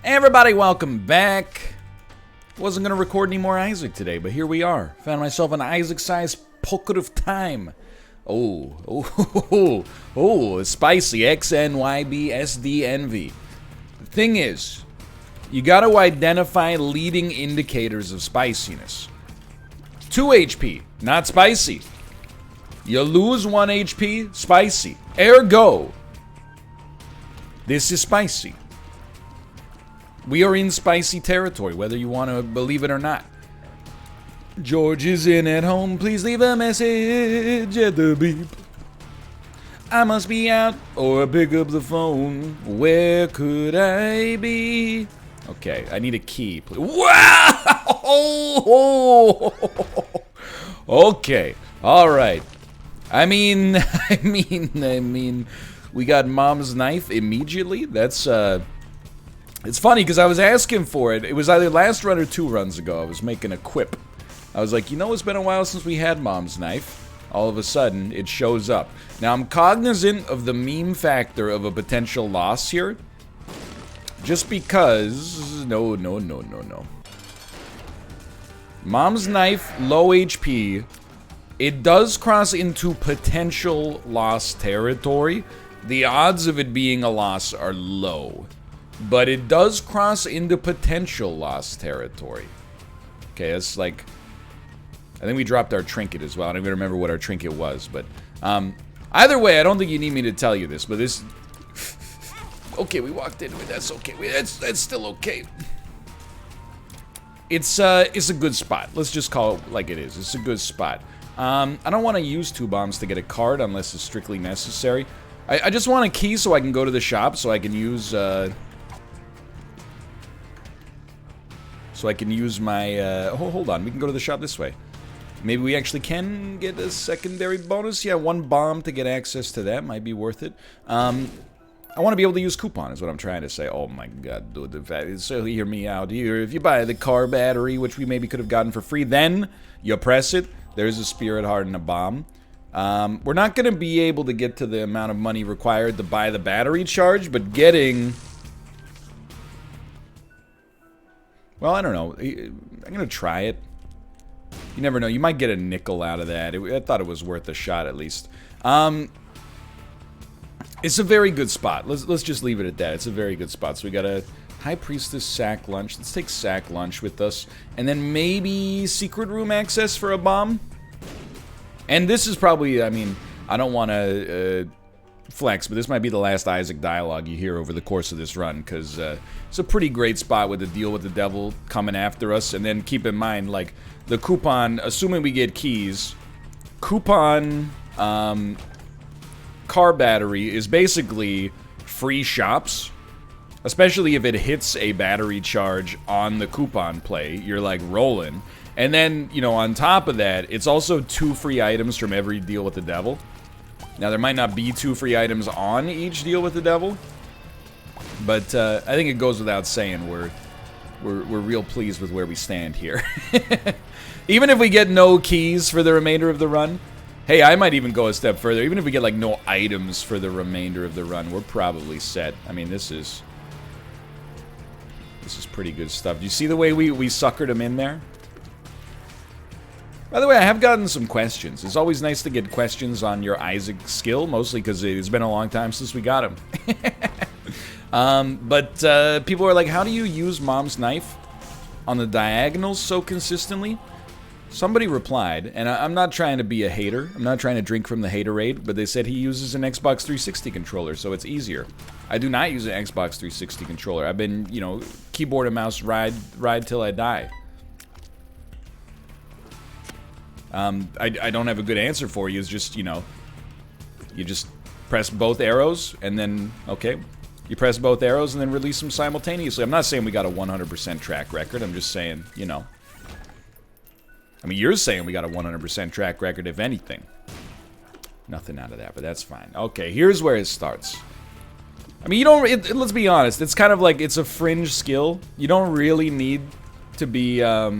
Everybody, welcome back. Wasn't gonna record any more Isaac today, but here we are. Found myself an Isaac-sized pocket of time. Oh, spicy XNYBSDNV. The thing is, you gotta identify leading indicators of spiciness. 2 HP, not spicy. You lose 1 HP, spicy. Ergo, this is spicy. We are in spicy territory, whether you want to believe it or not. George is in at home. Please leave a message at the beep. I must be out or pick up the phone. Where could I be? Okay, I need a key. Wow! Okay, all right. I mean, we got Mom's knife immediately. That's It's funny because I was asking for it. It was either last run or 2 runs ago. I was making a quip. I was like, you know, it's been a while since we had Mom's knife. All of a sudden, it shows up. Now, I'm cognizant of the meme factor of a potential loss here. Just because... No. Mom's knife, low HP. It does cross into potential loss territory. The odds of it being a loss are low. But it does cross into potential loss territory. Okay, it's like... I think we dropped our trinket as well. I don't even remember what our trinket was, but... either way, I don't think you need me to tell you this, but this... Okay, we walked into it. That's okay. That's still okay. It's a good spot. Let's just call it like it is. It's a good spot. I don't want to use 2 bombs to get a card unless it's strictly necessary. I just want a key so I can go to the shop, so I can use... So I can use my, hold on, we can go to the shop this way. Maybe we actually can get a secondary bonus. Yeah, 1 bomb to get access to that might be worth it. I want to be able to use coupon is what I'm trying to say. Oh my god, dude, so hear me out here. If you buy the car battery, which we maybe could have gotten for free, then you press it. There's a spirit heart and a bomb. We're not going to be able to get to the amount of money required to buy the battery charge, but getting... Well, I don't know. I'm going to try it. You never know. You might get a nickel out of that. I thought it was worth a shot, at least. It's a very good spot. Let's just leave it at that. It's a very good spot. So we got a High Priestess sack lunch. Let's take sack lunch with us. And then maybe secret room access for a bomb. And this is probably, I mean, I don't want to... flex, but this might be the last Isaac dialogue you hear over the course of this run, because it's a pretty great spot with the deal with the devil coming after us. And then keep in mind, like, the coupon, assuming we get keys, coupon car battery is basically free shops, especially if it hits a battery charge on the coupon play. You're like rolling. And then, you know, on top of that, it's also 2 free items from every deal with the devil. Now, there might not be 2 free items on each deal with the devil, but I think it goes without saying we're real pleased with where we stand here. Even if we get no keys for the remainder of the run, hey, I might even go a step further. Even if we get, like, no items for the remainder of the run, we're probably set. I mean, this is pretty good stuff. Do you see the way we suckered him in there? By the way, I have gotten some questions. It's always nice to get questions on your Isaac skill, mostly because it's been a long time since we got him. But people are like, how do you use Mom's knife on the diagonals so consistently? Somebody replied, and I'm not trying to be a hater. I'm not trying to drink from the haterade, but they said he uses an Xbox 360 controller, so it's easier. I do not use an Xbox 360 controller. I've been, you know, keyboard and mouse ride till I die. I don't have a good answer for you. It's just, you know, you just press both arrows and then, okay, you press both arrows and then release them simultaneously. I'm not saying we got a 100% track record. I'm just saying, you know. I mean, you're saying we got a 100% track record, if anything. Nothing out of that, but that's fine. Okay, here's where it starts. I mean, you don't, let's be honest. It's kind of like, it's a fringe skill. You don't really need to be, oh,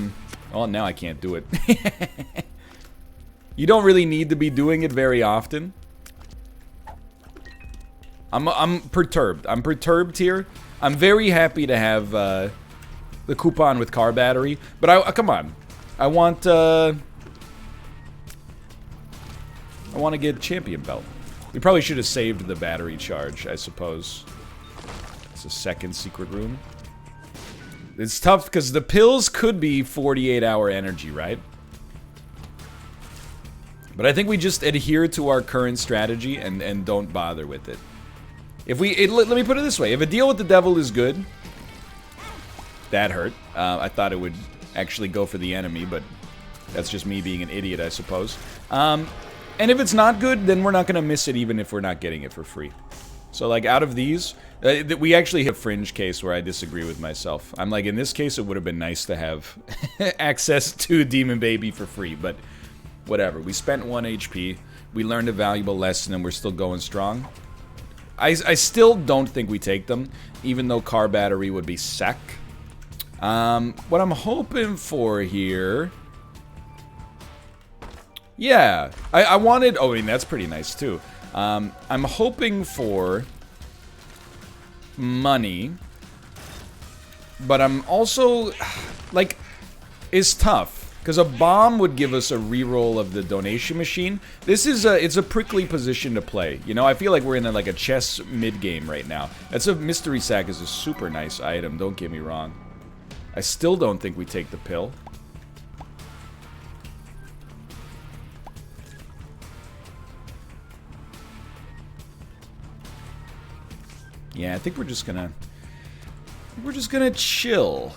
now I can't do it. You don't really need to be doing it very often. I'm perturbed. I'm perturbed here I'm very happy to have the coupon with car battery, but come on. I want to get champion belt. We probably should have saved the battery charge, I suppose. It's a second secret room. It's tough because the pills could be 48-hour energy, right? But I think we just adhere to our current strategy and don't bother with it. Let me put it this way. If a deal with the devil is good, that hurt. I thought it would actually go for the enemy, but that's just me being an idiot, I suppose. And if it's not good, then we're not going to miss it even if we're not getting it for free. So, like, out of these, we actually hit a fringe case where I disagree with myself. I'm like, in this case, it would have been nice to have access to Demon Baby for free, but whatever. We spent 1 HP, we learned a valuable lesson, and we're still going strong. I still don't think we take them, even though car battery would be sec. What I'm hoping for here... Yeah, I wanted... Oh, I mean, that's pretty nice, too. I'm hoping for money, but I'm also, like, it's tough, because a bomb would give us a reroll of the donation machine. This is it's a prickly position to play, you know? I feel like we're in like a chess mid-game right now. Mystery sack is a super nice item, don't get me wrong. I still don't think we take the pill. Yeah, I think we're just gonna chill.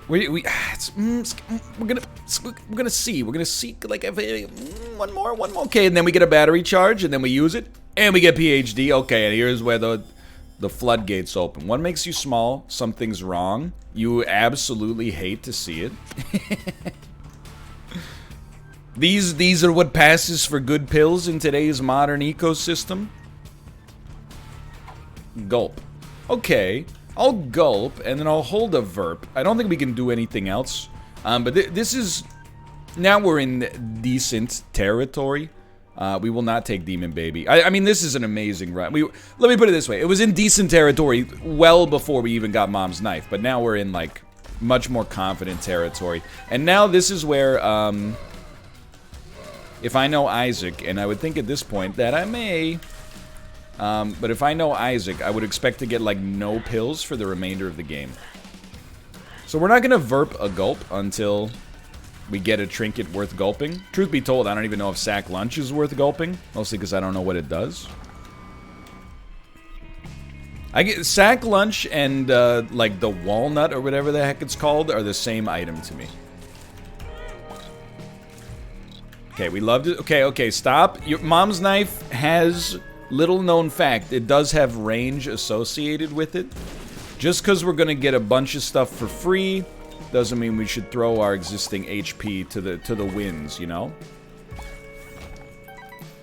We're gonna see. We're gonna seek like one more. Okay, and then we get a battery charge, and then we use it, and we get PhD. Okay, and here's where the floodgates open. One makes you small. Something's wrong. You absolutely hate to see it. These are what passes for good pills in today's modern ecosystem. Gulp. Okay, I'll gulp, and then I'll hold a verp. I don't think we can do anything else. But this is... Now we're in decent territory. We will not take Demon Baby. I mean, this is an amazing run. Let me put it this way. It was in decent territory well before we even got Mom's Knife. But now we're in, like, much more confident territory. And now this is where, if I know Isaac, and I would think at this point that I may... but if I know Isaac, I would expect to get, like, no pills for the remainder of the game. So we're not gonna verp a gulp until we get a trinket worth gulping. Truth be told, I don't even know if sack lunch is worth gulping. Mostly because I don't know what it does. I get sack lunch and, like, the walnut or whatever the heck it's called are the same item to me. Okay, we loved it. Okay, stop. Your Mom's Knife has... Little known fact, it does have range associated with it. Just because we're going to get a bunch of stuff for free doesn't mean we should throw our existing HP to the winds, you know?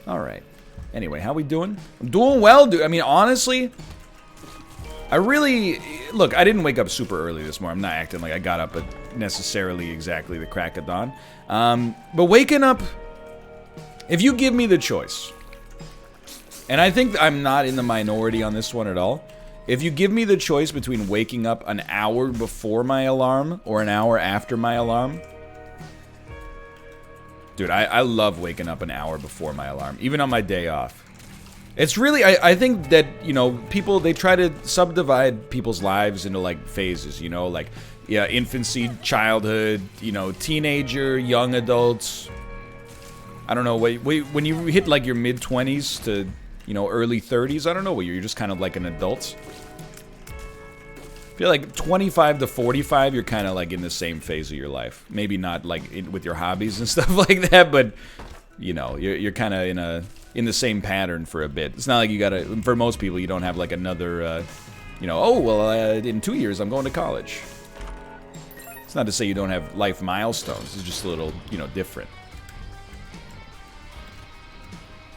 Alright. Anyway, how we doing? I'm doing well, dude. I mean, honestly, I really... Look, I didn't wake up super early this morning. I'm not acting like I got up at necessarily exactly the crack of dawn. But waking up... If you give me the choice... And I think I'm not in the minority on this one at all. If you give me the choice between waking up an hour before my alarm or an hour after my alarm... Dude, I love waking up an hour before my alarm, even on my day off. It's really, I think that, you know, people, they try to subdivide people's lives into, like, phases, you know? Like, yeah, infancy, childhood, you know, teenager, young adults. I don't know, when you hit, like, your mid-20s to... You know, early 30s, I don't know, where you're just kind of like an adult. I feel like 25 to 45, you're kind of like in the same phase of your life. Maybe not like with your hobbies and stuff like that, but you know, you're kind of in the same pattern for a bit. It's not like you gotta, for most people, you don't have like another, you know, oh, well, in 2 years, I'm going to college. It's not to say you don't have life milestones. It's just a little, you know, different.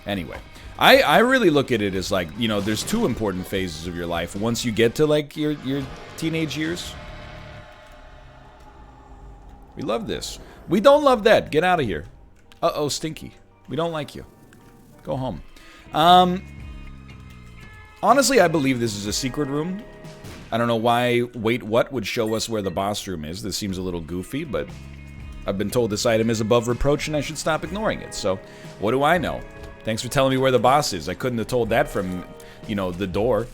Anyway. I really look at it as like, you know, there's two important phases of your life. Once you get to like your teenage years. We love this. We don't love that. Get out of here. Uh-oh, Stinky. We don't like you. Go home. Honestly, I believe this is a secret room. I don't know why Wait What would show us where the boss room is. This seems a little goofy, but I've been told this item is above reproach and I should stop ignoring it. So, what do I know? Thanks for telling me where the boss is. I couldn't have told that from, you know, the door.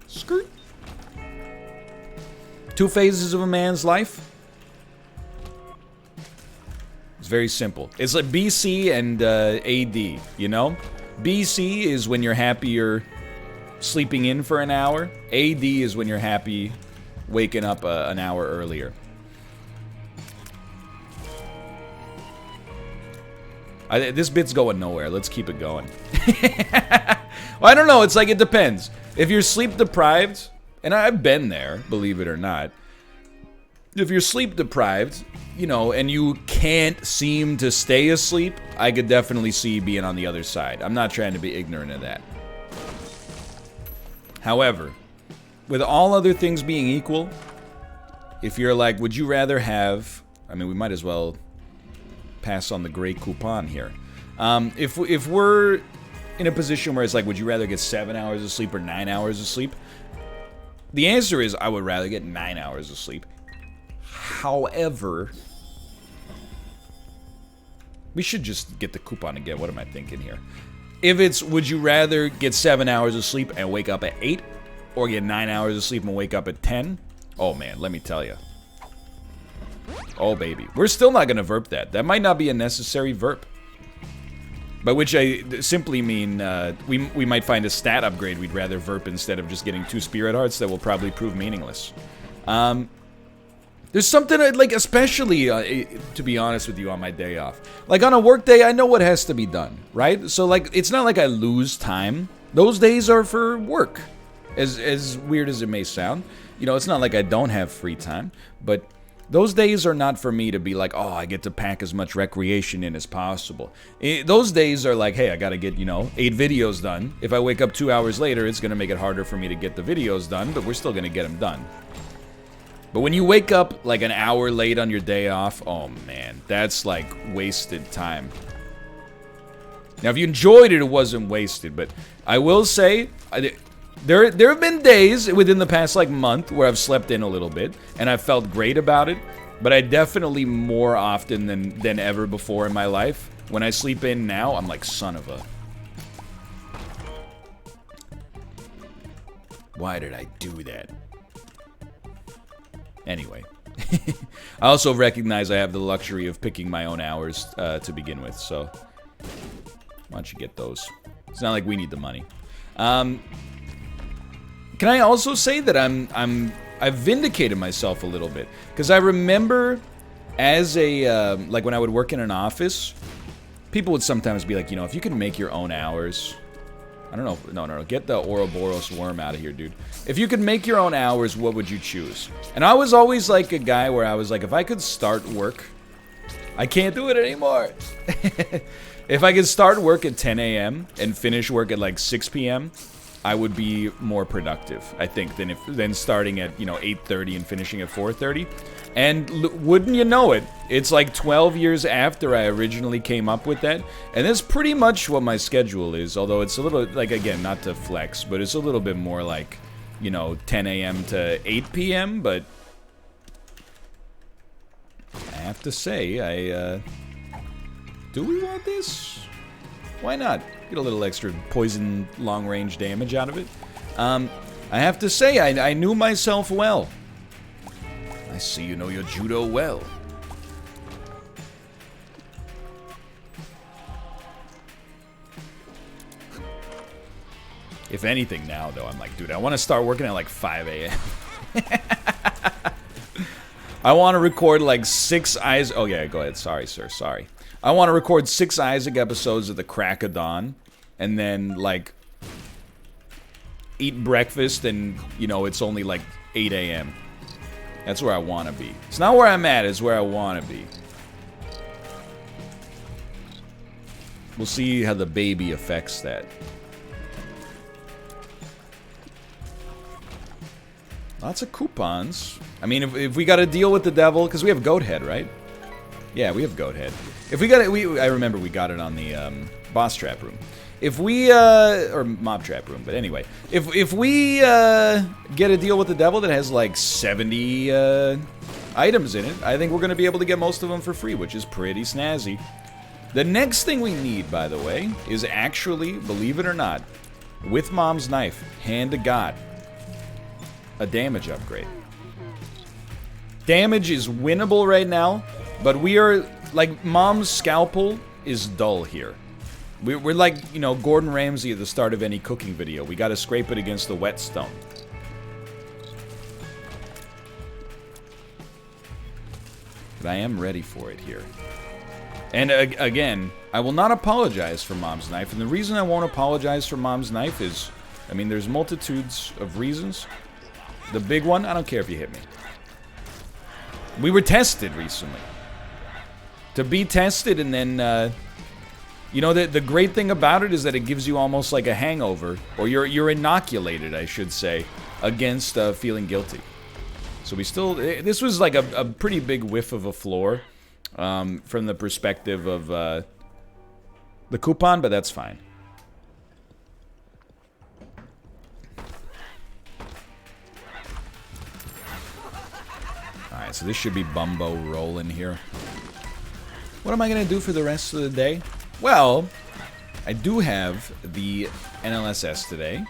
Skirt. 2 phases of a man's life. It's very simple. It's like BC and AD, you know? BC is when you're happy you're sleeping in for an hour. AD is when you're happy waking up an hour earlier. This bit's going nowhere. Let's keep it going. Well, I don't know. It's like it depends. If you're sleep deprived, and I've been there, believe it or not. If you're sleep deprived, you know, and you can't seem to stay asleep, I could definitely see being on the other side. I'm not trying to be ignorant of that. However, with all other things being equal, if you're like, would you rather have... I mean, we might as well pass on the gray coupon here. If we're in a position where it's like, would you rather get 7 hours of sleep or 9 hours of sleep? The answer is, I would rather get 9 hours of sleep. However, we should just get the coupon again. What am I thinking here? If it's, would you rather get 7 hours of sleep and wake up at 8? Or get 9 hours of sleep and wake up at 10? Oh man, let me tell you. Oh baby. We're still not going to verp that. That might not be a necessary verp. By which I simply mean, we might find a stat upgrade we'd rather verp instead of just getting 2 spirit hearts that will probably prove meaningless. There's something, like, especially, to be honest with you, on my day off. Like, on a work day, I know what has to be done, right? So, like, it's not like I lose time. Those days are for work, as weird as it may sound. You know, it's not like I don't have free time, but those days are not for me to be like, oh, I get to pack as much recreation in as possible. Those days are like, hey, I gotta get, you know, 8 videos done. If I wake up 2 hours later, it's gonna make it harder for me to get the videos done, but we're still gonna get them done. But when you wake up like an hour late on your day off, oh man, that's like wasted time. Now, if you enjoyed it, it wasn't wasted, but I will say, there have been days within the past like month where I've slept in a little bit, and I've felt great about it, but I definitely more often than ever before in my life, when I sleep in now, I'm like, son of a... Why did I do that? Anyway, I also recognize I have the luxury of picking my own hours to begin with, so why don't you get those? It's not like we need the money. Can I also say that I've vindicated myself a little bit, because I remember as a like when I would work in an office, people would sometimes be like, you know, if you can make your own hours. I don't know. No. Get the Ouroboros worm out of here, dude. If you could make your own hours, what would you choose? And I was always like a guy where I was like, if I could start work... I can't do it anymore. If I could start work at 10 a.m. and finish work at like 6 p.m., I would be more productive, I think, than starting at, you know, 8:30 and finishing at 4:30. And wouldn't you know it, it's like 12 years after I originally came up with that, and that's pretty much what my schedule is, although it's a little, like, again, not to flex, but it's a little bit more like, you know, 10 a.m. to 8 p.m., but I have to say, do we want this? Why not? Get a little extra poison long-range damage out of it. I have to say, I knew myself well. I see you know your judo well. If anything now, though, I'm like, dude, I want to start working at like 5 a.m. I want to record like 6 eyes. Oh, yeah, go ahead. Sorry, sir. Sorry. I want to record 6 Isaac episodes at the crack of dawn. And then, like, eat breakfast and, you know, it's only like 8 a.m. That's where I want to be. It's not where I'm at, it's where I want to be. We'll see how the baby affects that. Lots of coupons. I mean, if we got to deal with the devil, because we have goat head, right? Yeah, we have goat head. If we got it, I remember we got it on the boss trap room. if we, or mob trap room, but anyway, if we get a deal with the devil that has like 70 items in it, I think we're going to be able to get most of them for free, which is pretty snazzy. The next thing we need, by the way, is actually, believe it or not, with Mom's Knife, hand to God, a damage upgrade. Damage is winnable right now, but we are, like, Mom's Scalpel is dull here. We're like, you know, Gordon Ramsay at the start of any cooking video. We gotta scrape it against the whetstone. But I am ready for it here. And again, I will not apologize for Mom's Knife. And the reason I won't apologize for Mom's Knife is, I mean, there's multitudes of reasons. The big one, I don't care if you hit me. We were tested recently. To be tested and then, you know, the great thing about it is that it gives you almost like a hangover. Or you're inoculated, I should say, against feeling guilty. So we still, this was like a pretty big whiff of a floor. From the perspective of the coupon, but that's fine. Alright, so this should be Bumbo rolling here. What am I going to do for the rest of the day? Well, I do have the NLSS today.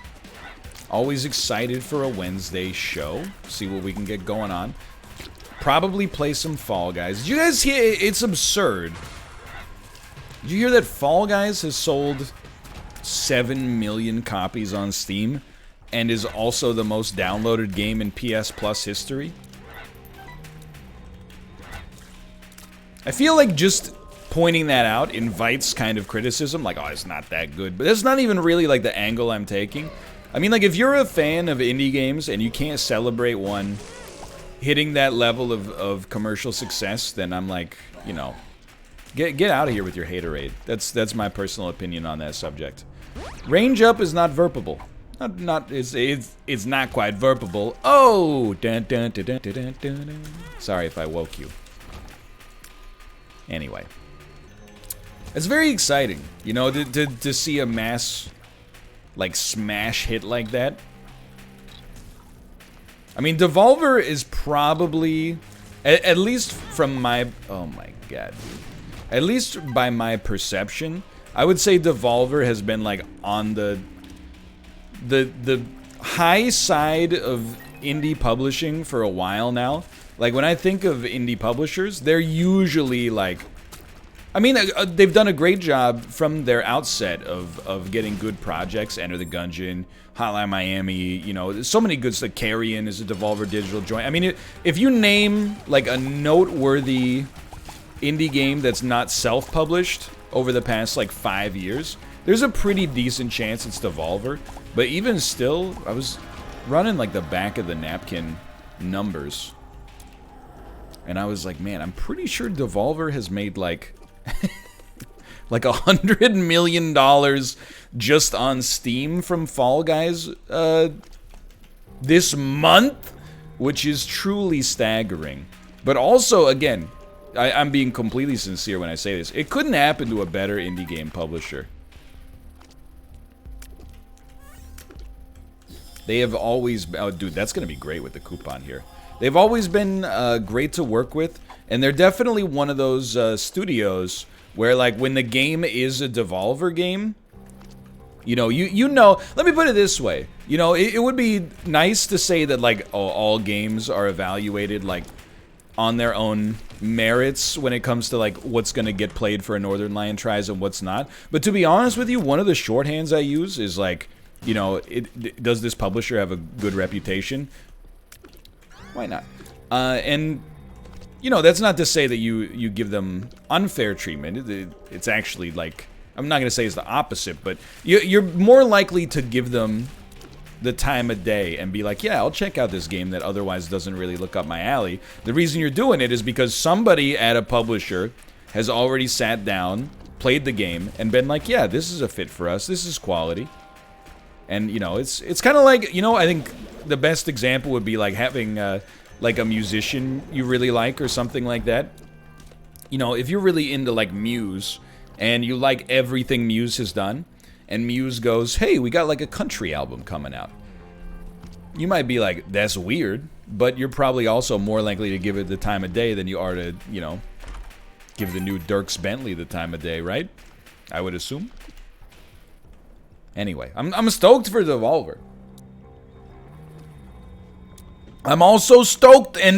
Always excited for a Wednesday show. See what we can get going on. Probably play some Fall Guys. Did you guys hear? It's absurd. Did you hear that Fall Guys has sold 7 million copies on Steam and is also the most downloaded game in PS Plus history? I feel like just pointing that out invites kind of criticism, like, oh, it's not that good. But that's not even really like the angle I'm taking. I mean, like, if you're a fan of indie games and you can't celebrate one hitting that level of commercial success, then I'm like, you know, get out of here with your haterade. That's my personal opinion on that subject. Range up is not verpable. It's not quite verpable. Oh, dun, dun, dun, dun, dun, dun, dun. Sorry if I woke you. Anyway, it's very exciting, you know, to see a mass like smash hit like that. I mean, Devolver is probably, at least from my, oh my god, at least by my perception, I would say Devolver has been like on the high side of indie publishing for a while now. Like, when I think of indie publishers, they're usually like, I mean, they've done a great job from their outset of getting good projects. Enter the Gungeon, Hotline Miami, you know, so many good stuff. Carrion is a Devolver Digital joint. I mean, if you name, like, a noteworthy indie game that's not self-published over the past, like, 5 years, there's a pretty decent chance it's Devolver. But even still, I was running, like, the back of the napkin numbers. And I was like, man, I'm pretty sure Devolver has made, like, like $100 million just on Steam from Fall Guys this month, which is truly staggering. But also, again, I'm being completely sincere when I say this. It couldn't happen to a better indie game publisher. They have always... Oh, dude, that's going to be great with the coupon here. They've always been great to work with, and they're definitely one of those studios where, like, when the game is a Devolver game, you know, you know, let me put it this way. You know, it would be nice to say that, like, all games are evaluated, like, on their own merits when it comes to, like, what's going to get played for a Northernlion tries and what's not. But to be honest with you, one of the shorthands I use is, like, you know, does this publisher have a good reputation? Why not? And, you know, that's not to say that you give them unfair treatment. It's actually, like, I'm not going to say it's the opposite, but you're more likely to give them the time of day and be like, yeah, I'll check out this game that otherwise doesn't really look up my alley. The reason you're doing it is because somebody at a publisher has already sat down, played the game, and been like, yeah, this is a fit for us. This is quality. And, you know, it's kind of like, you know, I think the best example would be like having, like, a musician you really like or something like that. You know, if you're really into, like, Muse, and you like everything Muse has done, and Muse goes, hey, we got like a country album coming out. You might be like, that's weird, but you're probably also more likely to give it the time of day than you are to, you know, give the new Dierks Bentley the time of day, right? I would assume. Anyway, I'm stoked for Devolver. I'm also stoked, and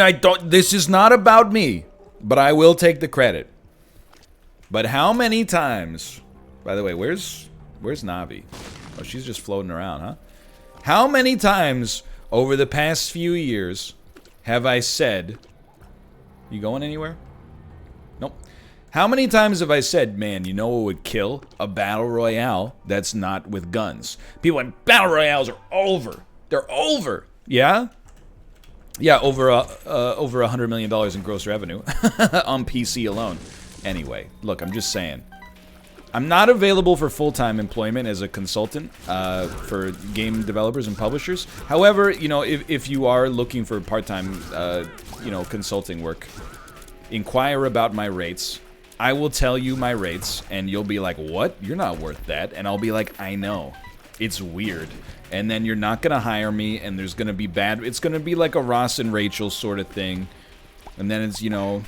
this is not about me, but I will take the credit. But how many times, by the way, where's Navi? Oh, she's just floating around, huh? How many times over the past few years have I said, you going anywhere? Nope. How many times have I said, man, you know what would kill? A battle royale that's not with guns. People went, battle royales are over. They're over. Yeah? Yeah, over $100 million in gross revenue on PC alone. Anyway, look, I'm just saying. I'm not available for full-time employment as a consultant for game developers and publishers. However, you know, if you are looking for part-time, you know, consulting work, inquire about my rates. I will tell you my rates, and you'll be like, what? You're not worth that. And I'll be like, I know. It's weird. And then you're not going to hire me, and there's going to be bad... It's going to be like a Ross and Rachel sort of thing. And then it's, you know...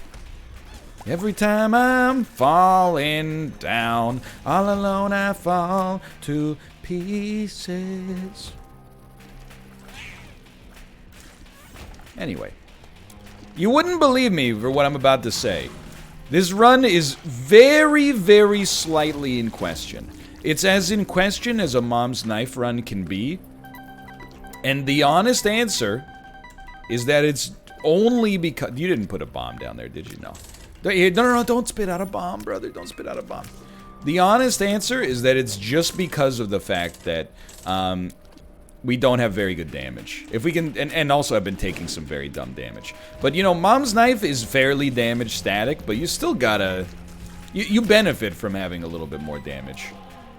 Every time I'm falling down, all alone I fall to pieces. Anyway. You wouldn't believe me for what I'm about to say. This run is very, very slightly in question. It's as in question as a Mom's Knife run can be. And the honest answer is that it's only because... You didn't put a bomb down there, did you? No. No, don't spit out a bomb, brother. Don't spit out a bomb. The honest answer is that it's just because of the fact that we don't have very good damage. If we can... And also I've been taking some very dumb damage. But, you know, Mom's Knife is fairly damage static, but you still gotta... You benefit from having a little bit more damage.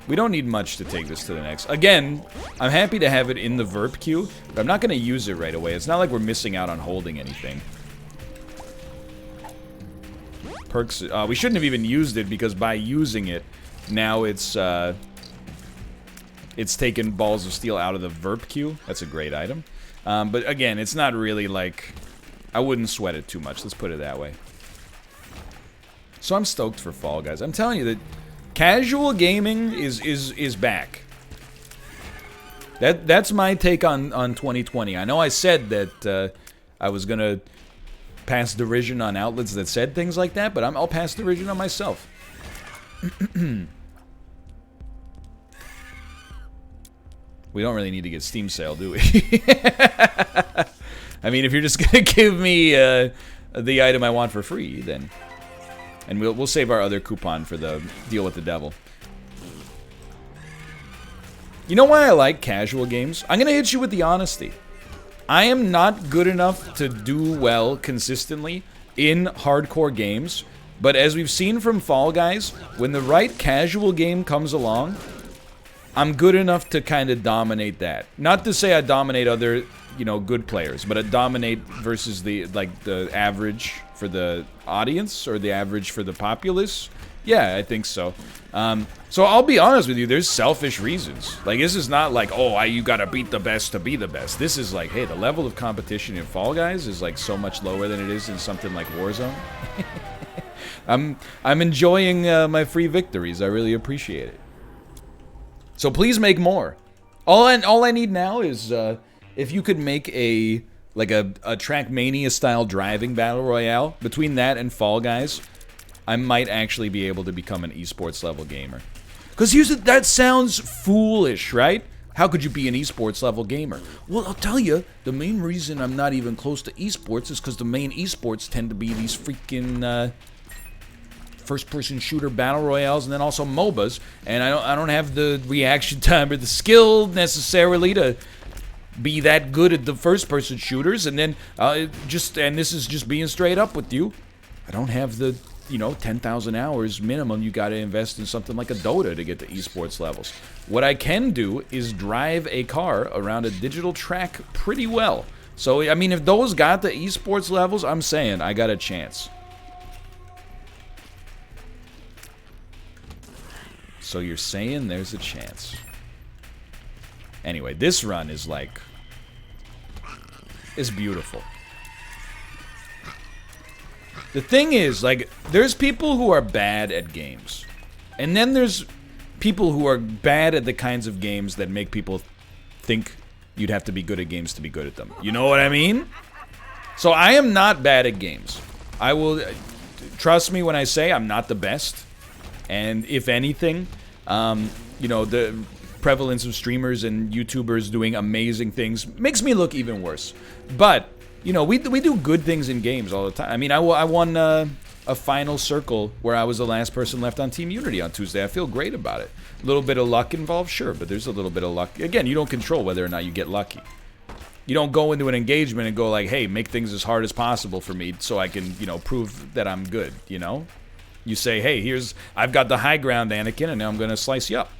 We don't need much to take this to the next. Again, I'm happy to have it in the Verp queue, but I'm not going to use it right away. It's not like we're missing out on holding anything. Perks, we shouldn't have even used it, because by using it, now it's taken Balls of Steel out of the Verp queue. That's a great item. But again, it's not really like... I wouldn't sweat it too much, let's put it that way. So I'm stoked for Fall Guys. I'm telling you that casual gaming is back. That's my take on 2020. I know I said that I was gonna pass derision on outlets that said things like that, but I'll pass derision on myself. We don't really need to get Steam sale, do we? I mean, if you're just gonna give me the item I want for free, then... And we'll save our other coupon for the deal with the devil. You know why I like casual games? I'm gonna hit you with the honesty. I am not good enough to do well consistently in hardcore games, but as we've seen from Fall Guys, when the right casual game comes along, I'm good enough to kind of dominate that. Not to say I dominate other, you know, good players, but I dominate versus the average for the audience, or the average for the populace. Yeah, I think so. So I'll be honest with you, there's selfish reasons. Like, this is not like, oh, you gotta beat the best to be the best. This is like, hey, the level of competition in Fall Guys is like so much lower than it is in something like Warzone. I'm enjoying my free victories. I really appreciate it. So please make more. All I need now is if you could make a Trackmania style driving battle royale. Between that and Fall Guys, I might actually be able to become an esports level gamer. Because that sounds foolish, right? How could you be an esports level gamer? Well, I'll tell you, the main reason I'm not even close to esports is because the main esports tend to be these freaking first-person shooter battle royales, and then also MOBAs, and I don't have the reaction time or the skill necessarily to be that good at the first-person shooters, and then and this is just being straight up with you, I don't have the, you know, 10,000 hours minimum you gotta invest in something like a Dota to get to esports levels. What I can do is drive a car around a digital track pretty well. So, I mean, if those got the esports levels, I'm saying I got a chance. So you're saying there's a chance. Anyway, this run is like... is beautiful. The thing is, like, there's people who are bad at games. And then there's people who are bad at the kinds of games that make people think you'd have to be good at games to be good at them. You know what I mean? So I am not bad at games. I will... trust me when I say I'm not the best. And if anything, you know, the prevalence of streamers and YouTubers doing amazing things makes me look even worse. But, you know, we do good things in games all the time. I mean, I won a final circle where I was the last person left on Team Unity on Tuesday. I feel great about it. A little bit of luck involved, sure, but there's a little bit of luck. Again, you don't control whether or not you get lucky. You don't go into an engagement and go like, hey, make things as hard as possible for me so I can, you know, prove that I'm good, you know? You say, hey, I've got the high ground, Anakin, and now I'm going to slice you up.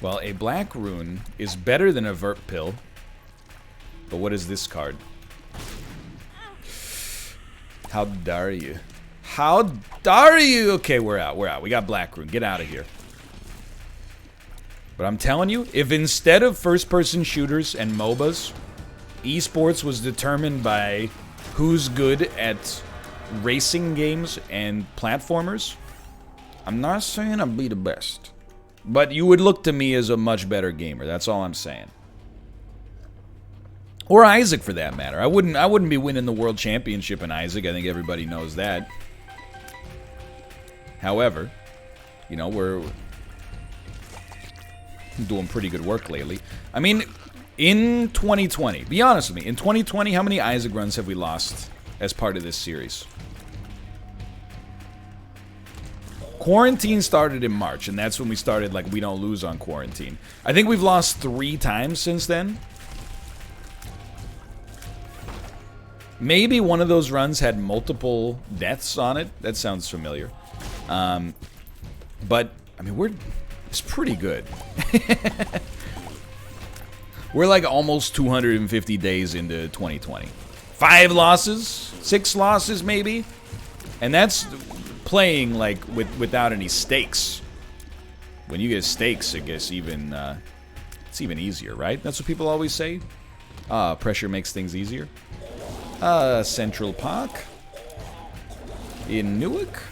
Well, a black rune is better than a vert pill. But what is this card? How dare you? How dare you? Okay, we're out. We got black rune. Get out of here. But I'm telling you, if instead of first-person shooters and MOBAs, esports was determined by who's good at racing games and platformers, I'm not saying I'd be the best. But you would look to me as a much better gamer. That's all I'm saying. Or Isaac, for that matter. I wouldn't be winning the world championship in Isaac. I think everybody knows that. However, you know, we're doing pretty good work lately. I mean, in 2020, be honest with me, in 2020, how many Isaac runs have we lost as part of this series? Quarantine started in March, and that's when we started, like, we don't lose on quarantine. I think we've lost 3 times since then. Maybe one of those runs had multiple deaths on it. That sounds familiar. But, I mean, it's pretty good. We're like almost 250 days into 2020. 5 losses? 6 losses, maybe? And that's playing, like, without any stakes. When you get stakes, it gets even, it's even easier, right? That's what people always say. Pressure makes things easier. Central Park. In Newark.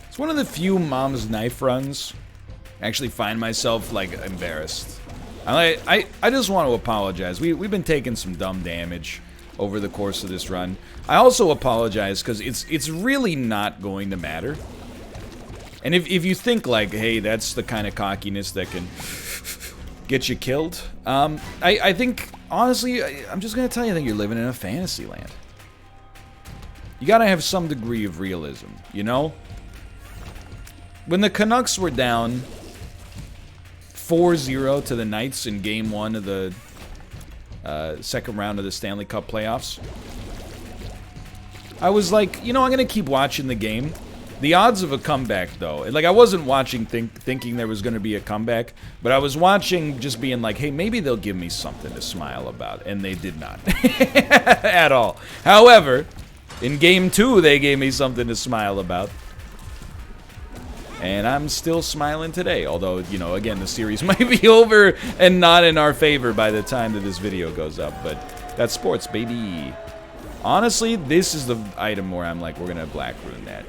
It's one of the few Mom's Knife runs I actually find myself, like, embarrassed. I just want to apologize. We've been taking some dumb damage over the course of this run. I also apologize because it's really not going to matter. And if you think, like, hey, that's the kind of cockiness that can get you killed, I think, honestly, I'm just going to tell you, I think you're living in a fantasy land. You got to have some degree of realism, you know? When the Canucks were down 4-0 to the Knights in Game 1 of the second round of the Stanley Cup playoffs, I was like, you know, I'm going to keep watching the game. The odds of a comeback, though, like, I wasn't watching thinking there was going to be a comeback, but I was watching just being like, hey, maybe they'll give me something to smile about, and they did not. At all. However, in Game 2, they gave me something to smile about. And I'm still smiling today, although, you know, again, the series might be over and not in our favor by the time that this video goes up, but that's sports, baby. Honestly, this is the item where I'm like, we're gonna black rune that.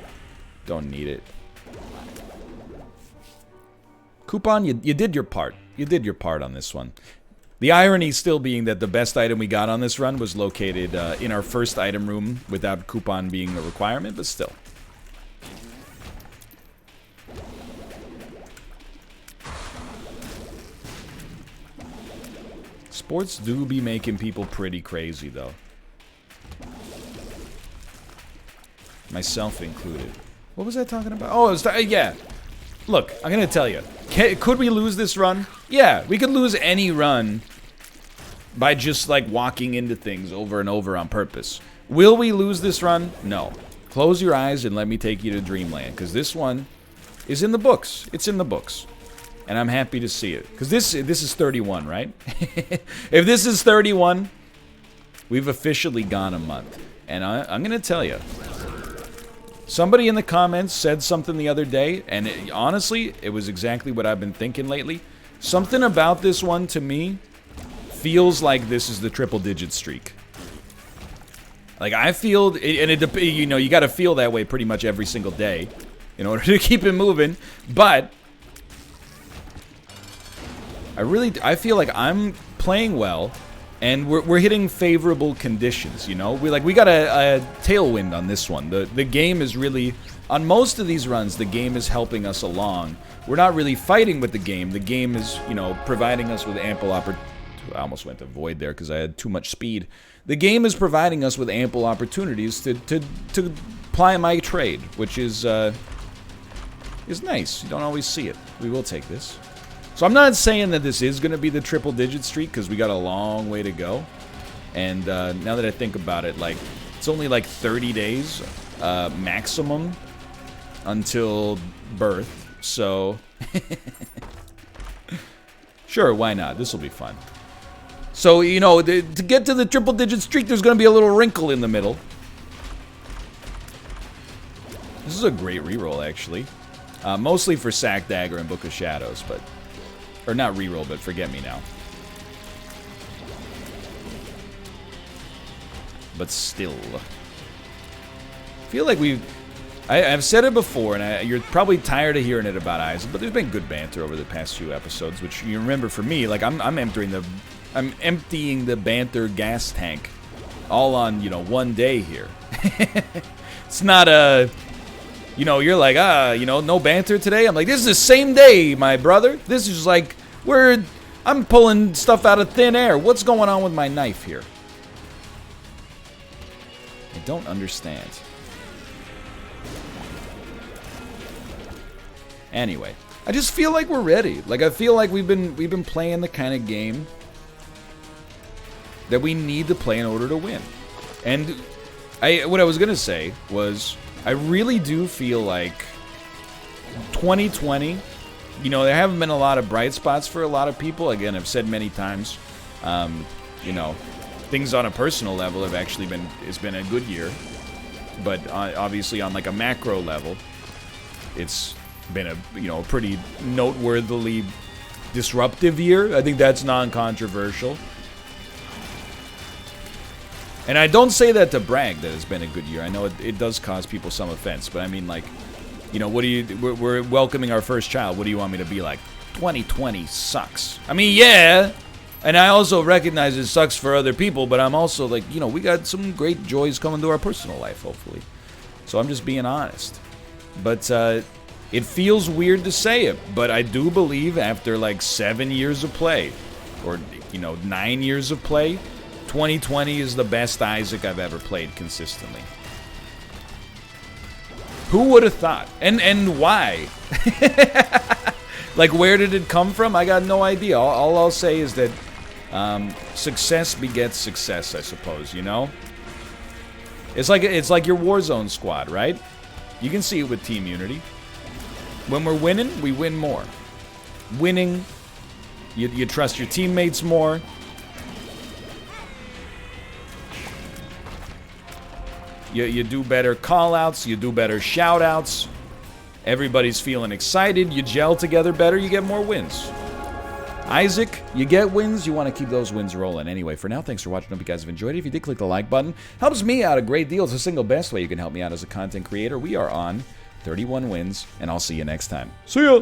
Don't need it. Coupon, you did your part. You did your part on this one. The irony still being that the best item we got on this run was located in our first item room without coupon being a requirement, but still. Sports do be making people pretty crazy, though. Myself included. What was I talking about? Oh, yeah. Look, I'm going to tell you. Could we lose this run? Yeah, we could lose any run by just, like, walking into things over and over on purpose. Will we lose this run? No. Close your eyes and let me take you to Dreamland, because this one is in the books. It's in the books. And I'm happy to see it. Because this is 31, right? If this is 31, we've officially gone a month. And I'm going to tell you. Somebody in the comments said something the other day, and honestly, it was exactly what I've been thinking lately. Something about this one, to me, feels like this is the triple-digit streak. Like, I feel, and you know, you got to feel that way pretty much every single day in order to keep it moving, but I feel like I'm playing well, and we're hitting favorable conditions, you know? We got a tailwind on this one. The game is really, on most of these runs, the game is helping us along. We're not really fighting with the game. The game is, you know, providing us with ample opportunity. I almost went to void there because I had too much speed. The game is providing us with ample opportunities to ply my trade, which is nice. You don't always see it. We will take this. So I'm not saying that this is going to be the triple-digit streak because we got a long way to go. And now that I think about it, like, it's only like 30 days maximum until birth. So sure, why not? This will be fun. So, you know, to get to the triple-digit streak, there's going to be a little wrinkle in the middle. This is a great reroll, actually. Mostly for Sack Dagger and Book of Shadows, but... Or not reroll, but Forget Me Now. But still. I feel like I've said it before, and you're probably tired of hearing it about Isaac, but there's been good banter over the past few episodes, which you remember for me, like, I'm emptying the banter gas tank all on, you know, one day here. It's not a, you know, you're like, you know, no banter today. I'm like, this is the same day, my brother. This is like, I'm pulling stuff out of thin air. What's going on with my knife here? I don't understand. Anyway, I just feel like we're ready. Like, I feel like we've been playing the kind of game that we need to play in order to win. And what I was gonna say was, I really do feel like 2020, you know, there haven't been a lot of bright spots for a lot of people. Again, I've said many times, you know, things on a personal level have actually it's been a good year. But obviously on like a macro level, it's been a, you know, pretty noteworthily disruptive year. I think that's non-controversial. And I don't say that to brag that it's been a good year. I know it does cause people some offense, but I mean, like, you know, we're welcoming our first child. What do you want me to be like? 2020 sucks. I mean, yeah, and I also recognize it sucks for other people, but I'm also like, you know, we got some great joys coming to our personal life, hopefully. So I'm just being honest. But it feels weird to say it, but I do believe after like 7 years of play, or, you know, 9 years of play, 2020 is the best Isaac I've ever played consistently. Who would have thought? And why? Like, where did it come from? I got no idea. All I'll say is that success begets success, I suppose, you know? It's like your Warzone squad, right? You can see it with Team Unity. When we're winning, we win more. Winning, you trust your teammates more. You do better call-outs, you do better shout-outs. Everybody's feeling excited, you gel together better, you get more wins. Isaac, you get wins, you want to keep those wins rolling. Anyway, for now, thanks for watching. Hope you guys have enjoyed it. If you did, click the like button. Helps me out a great deal. It's the single best way you can help me out as a content creator. We are on 31 wins, and I'll see you next time. See ya!